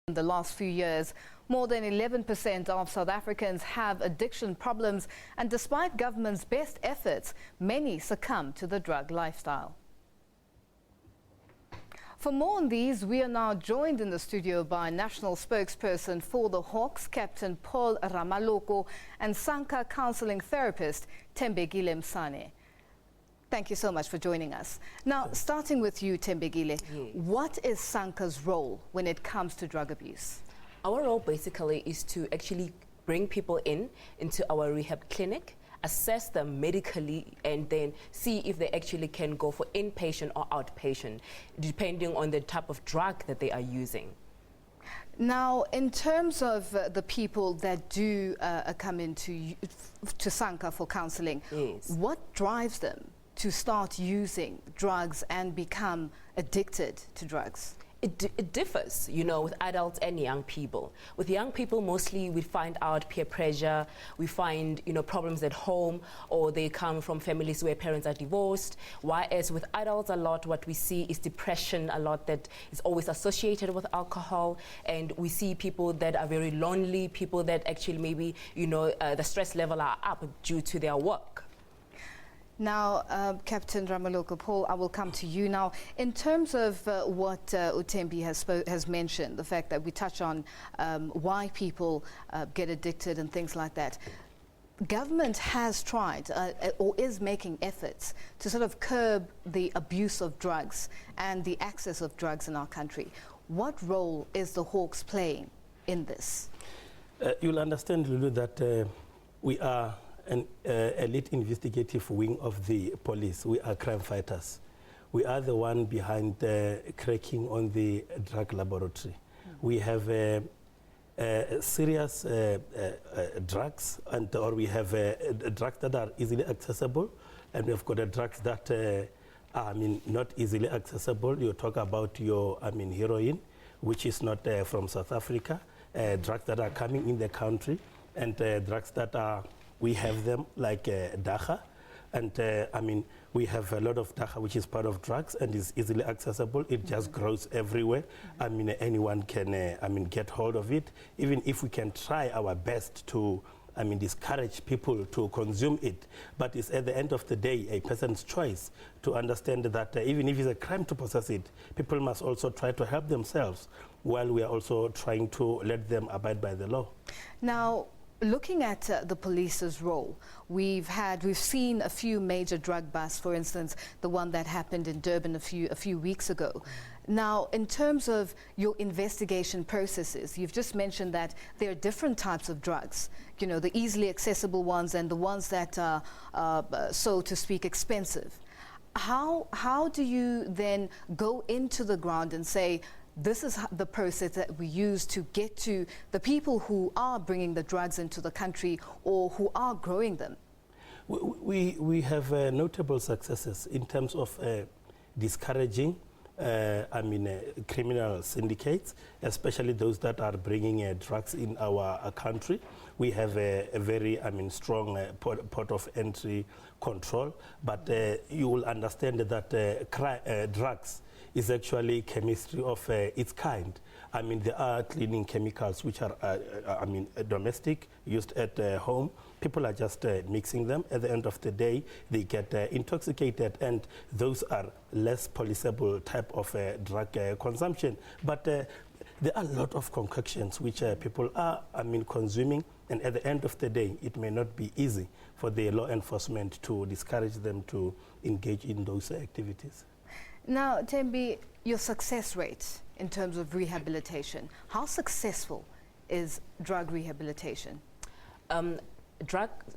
In the last few years, more than 11% of South Africans have addiction problems, and despite government's best efforts, many succumb to the drug lifestyle. For more on these, we are now joined in the studio by National Spokesperson for the Hawks, Captain Paul Ramaloko, and SANCA counselling therapist Thembekile Msane. Thank you so much for joining us. Now, starting with you, Thembekile, Yes. What is SANCA's role when it comes to drug abuse? Our role basically is to actually bring people into our rehab clinic, assess them medically, and then see if they actually can go for inpatient or outpatient, depending on the type of drug that they are using. Now, in terms of the people that do come into to SANCA for counselling, Yes. What drives them to start using drugs and become addicted to drugs? It differs, with adults and young people. With young people, mostly we find out peer pressure, we find, problems at home, or they come from families where parents are divorced. Whereas with adults, a lot what we see is depression, a lot that is always associated with alcohol. And we see people that are very lonely, people that actually maybe, the stress level are up due to their work. Now, Captain Ramaloko, Paul, I will come to you. Now, in terms of what Utembi has mentioned, the fact that we touch on why people get addicted and things like that, government has tried or is making efforts to sort of curb the abuse of drugs and the access of drugs in our country. What role is the Hawks playing in this? You'll understand, Lulu, that we are an elite investigative wing of the police. We are crime fighters. We are the one behind cracking on the drug laboratory. We have serious drugs, or we have drugs that are easily accessible, and we've got drugs that are not easily accessible. You talk about your heroin, which is not from South Africa, drugs that are coming in the country, and drugs that are we have them like dacha, and we have a lot of dacha which is part of drugs and is easily accessible. It just grows everywhere. Anyone can get hold of it. Even if we can try our best to discourage people to consume it, but it's at the end of the day a person's choice to understand that even if it's a crime to possess it, people must also try to help themselves while we are also trying to let them abide by the law. Now, looking at the police's role, we've seen a few major drug busts, for instance, the one that happened in Durban a few weeks ago. Now, in terms of your investigation processes, you've just mentioned that there are different types of drugs, the easily accessible ones and the ones that are, so to speak, expensive. How do you then go into the ground and say, this is the process that we use to get to the people who are bringing the drugs into the country or who are growing them? We have notable successes in terms of discouraging criminal syndicates, especially those that are bringing drugs in our country. We have a very strong port of entry control, but you will understand that drugs is actually chemistry of its kind. There are cleaning chemicals which are domestic, used at home. People are just mixing them. At the end of the day, they get intoxicated, and those are less policeable type of drug consumption. But there are a lot of concoctions which people are consuming, and at the end of the day, it may not be easy for the law enforcement to discourage them to engage in those activities. Now, Thembi, your success rate in terms of rehabilitation, how successful is drug rehabilitation?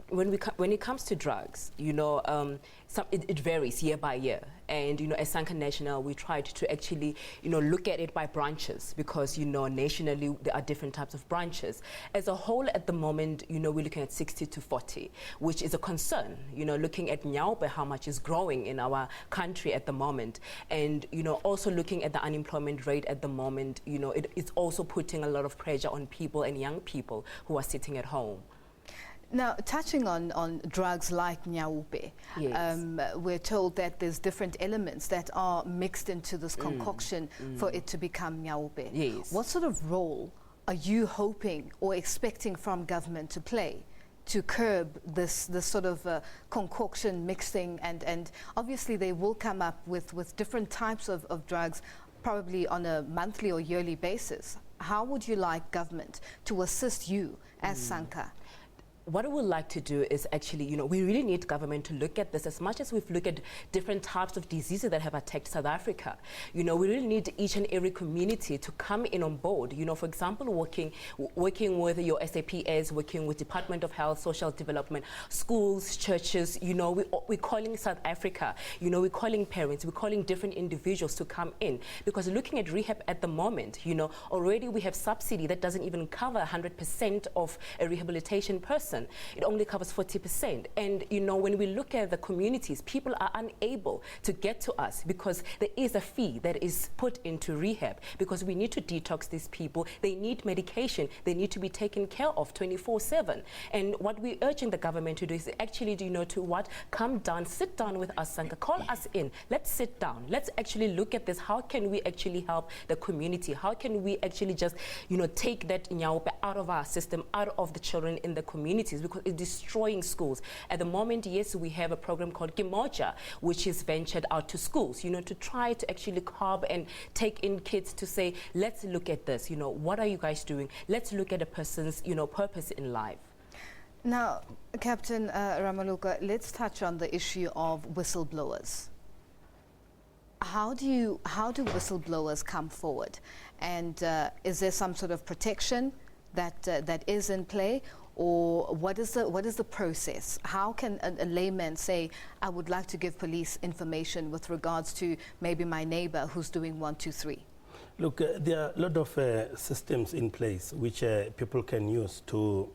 When it comes to drugs, it varies year by year. And, as SANCA National, we tried to actually, look at it by branches because, nationally there are different types of branches. As a whole, at the moment, we're looking at 60 to 40, which is a concern, looking at Nyaope, how much is growing in our country at the moment. And, also looking at the unemployment rate at the moment, it's also putting a lot of pressure on people and young people who are sitting at home. Now, touching on drugs like nyaupe, Yes. we're told that there's different elements that are mixed into this concoction for it to become nyaupe. Yes. What sort of role are you hoping or expecting from government to play to curb this sort of concoction mixing? And obviously they will come up with different types of drugs, probably on a monthly or yearly basis. How would you like government to assist you as SANCA? What I would like to do is actually, we really need government to look at this as much as we've looked at different types of diseases that have attacked South Africa. We really need each and every community to come in on board. For example, working with your SAPS, working with Department of Health, Social Development, schools, churches. We're calling South Africa. We're calling parents. We're calling different individuals to come in, because looking at rehab at the moment, already we have subsidy that doesn't even cover 100% of a rehabilitation person. It only covers 40%. And, when we look at the communities, people are unable to get to us because there is a fee that is put into rehab, because we need to detox these people. They need medication. They need to be taken care of 24/7. And what we're urging the government to do is actually, come down, sit down with us, SANCA, call us in. Let's sit down. Let's actually look at this. How can we actually help the community? How can we actually just, take that nyaupe out of our system, out of the children in the community? Because it's destroying schools. At the moment, yes, we have a program called Kimoja, which is ventured out to schools, to try to actually curb and take in kids to say, let's look at this, what are you guys doing? Let's look at a person's, purpose in life. Now, Captain Ramaloko, let's touch on the issue of whistleblowers. How do whistleblowers come forward? And is there some sort of protection that is in play? Or what is the process? How can a layman say, I would like to give police information with regards to maybe my neighbor who's doing 1, 2, 3? Look, there are a lot of systems in place which people can use to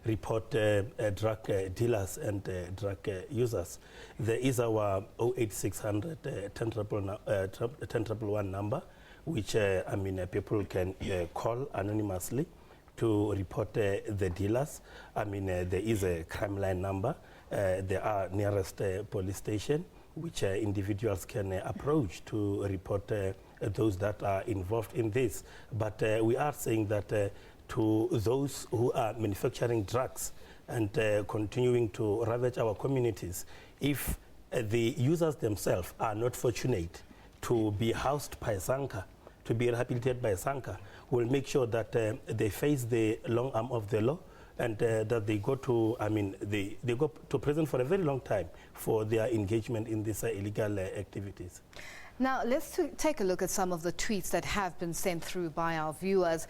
report drug dealers and drug users. There is our 08600 101 number, which people can call anonymously to report the dealers. There is a crime line number. There are nearest police station which individuals can approach to report those that are involved in this. But we are saying that to those who are manufacturing drugs and continuing to ravage our communities, if the users themselves are not fortunate to be housed by SANCA, to be rehabilitated by SANCA, will make sure that they face the long arm of the law, and that they go to, they go to prison for a very long time for their engagement in these illegal activities. Now, let's take a look at some of the tweets that have been sent through by our viewers.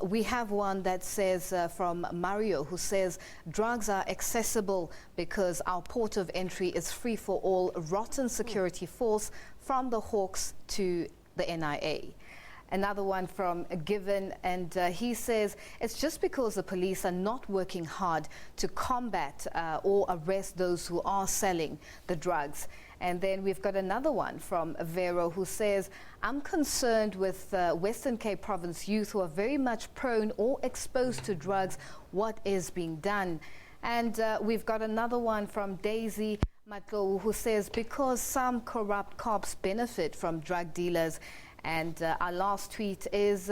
We have one that says from Mario, who says, drugs are accessible because our port of entry is free for all. Rotten security force from the Hawks to the NIA. Another one from Given, and he says, it's just because the police are not working hard to combat or arrest those who are selling the drugs. And then we've got another one from Vero, who says, I'm concerned with Western Cape Province youth who are very much prone or exposed to drugs. What is being done? And we've got another one from Daisy Matlo, who says, because some corrupt cops benefit from drug dealers. And our last tweet is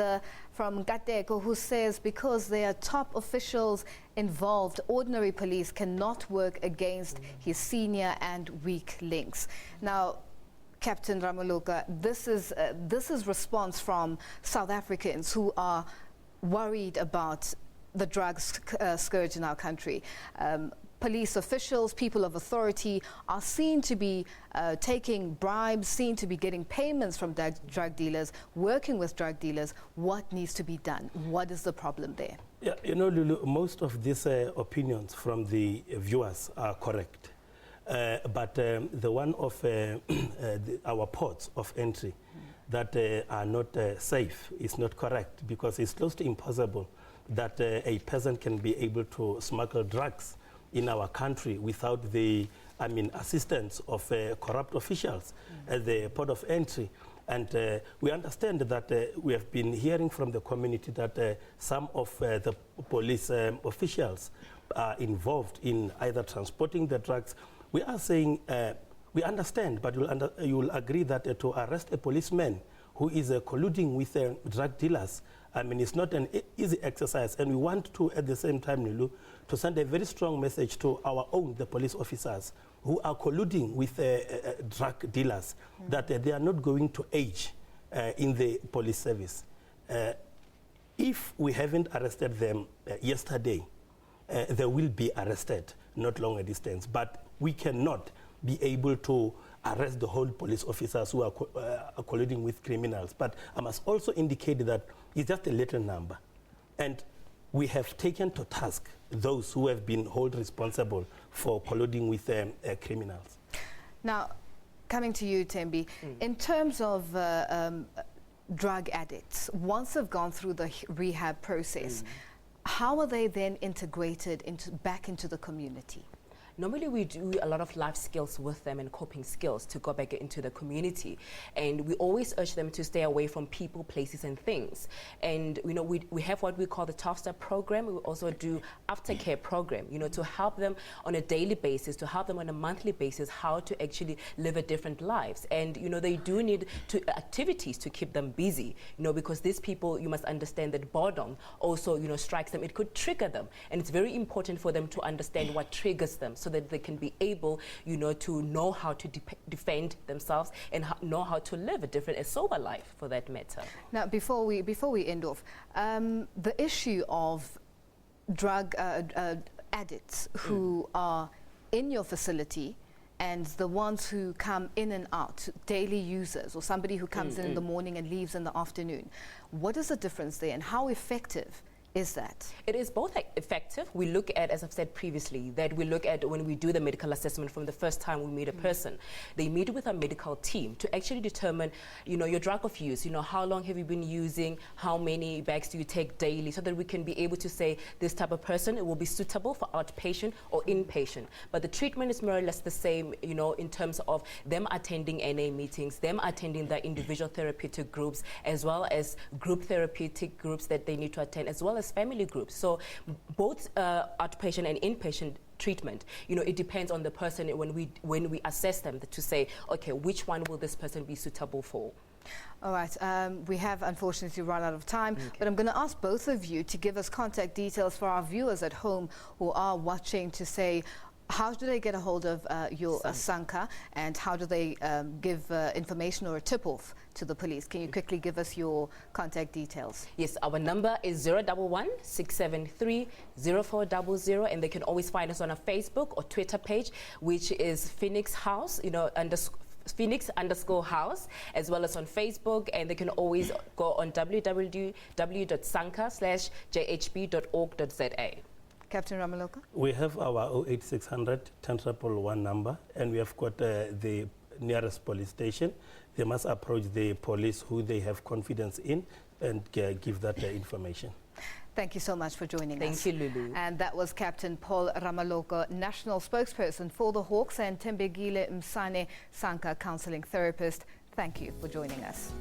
from Gateko, who says, because there are top officials involved, ordinary police cannot work against his senior and weak links. Now, Captain Ramaloko, this is response from South Africans who are worried about the drugs scourge in our country. Police officials, people of authority are seen to be taking bribes, seen to be getting payments from drug dealers, working with drug dealers. What needs to be done? What is the problem there? Yeah, Lulu, most of these opinions from the viewers are correct. But the one of our ports of entry that are not safe is not correct, because it's close to impossible that a person can be able to smuggle drugs in our country without the assistance of corrupt officials at the port of entry. And we understand that we have been hearing from the community that some of the police officials are involved in either transporting the drugs. We are saying, we understand, but you will agree that to arrest a policeman who is colluding with drug dealers, I mean, it's not an easy exercise. And we want to, at the same time, Lulu, to send a very strong message to our own, the police officers, who are colluding with drug dealers, that they are not going to age in the police service. If we haven't arrested them yesterday, they will be arrested, not long a distance. But we cannot be able to arrest the whole police officers who are colluding with criminals. But I must also indicate that it's just a little number. And we have taken to task those who have been held responsible for colluding with criminals. Now, coming to you, Thembi, in terms of drug addicts, once they've gone through the rehab process, how are they then integrated back into the community? Normally we do a lot of life skills with them and coping skills to go back into the community. And we always urge them to stay away from people, places and things. And you know, we have what we call the 12-step program. We also do aftercare program, you know, to help them on a daily basis, to help them on a monthly basis, how to actually live a different lives. And you know, they do need activities to keep them busy, you know, because these people, you must understand that boredom also, you know, strikes them. It could trigger them. And it's very important for them to understand what triggers them, so that they can be able, you know, to know how to defend themselves and know how to live a sober life, for that matter. Now, before we end off, the issue of drug addicts who are in your facility and the ones who come in and out, daily users, or somebody who comes in the morning and leaves in the afternoon. What is the difference there, and how effective is that? It is both effective. We look at, as I've said previously, that we look at when we do the medical assessment from the first time we meet a person. They meet with a medical team to actually determine, you know, your drug of use, you know, how long have you been using, how many bags do you take daily, so that we can be able to say this type of person, it will be suitable for outpatient or inpatient. But the treatment is more or less the same, you know, in terms of them attending NA meetings, them attending the individual therapeutic groups, as well as group therapeutic groups that they need to attend, as well as family groups. So both outpatient and inpatient treatment, you know, it depends on the person when we assess them to say, okay, which one will this person be suitable for? All right, we have unfortunately run out of time, but I'm going to ask both of you to give us contact details for our viewers at home who are watching, to say, how do they get a hold of your SANCA, and how do they give information or a tip-off to the police? Can you quickly give us your contact details? Yes, our number is 011-673-0400, and they can always find us on our Facebook or Twitter page, which is Phoenix House, you know, Phoenix_House, as well as on Facebook, and they can always go on www.sanca/jhb.org.za. Captain Ramaloko? We have our 08600 10111, number, and we have got the nearest police station. They must approach the police who they have confidence in and give that information. Thank you so much for joining us. Thank you, Lulu. And that was Captain Paul Ramaloko, National Spokesperson for the Hawks, and Thembekile Msane, SANCA Counselling Therapist. Thank you for joining us.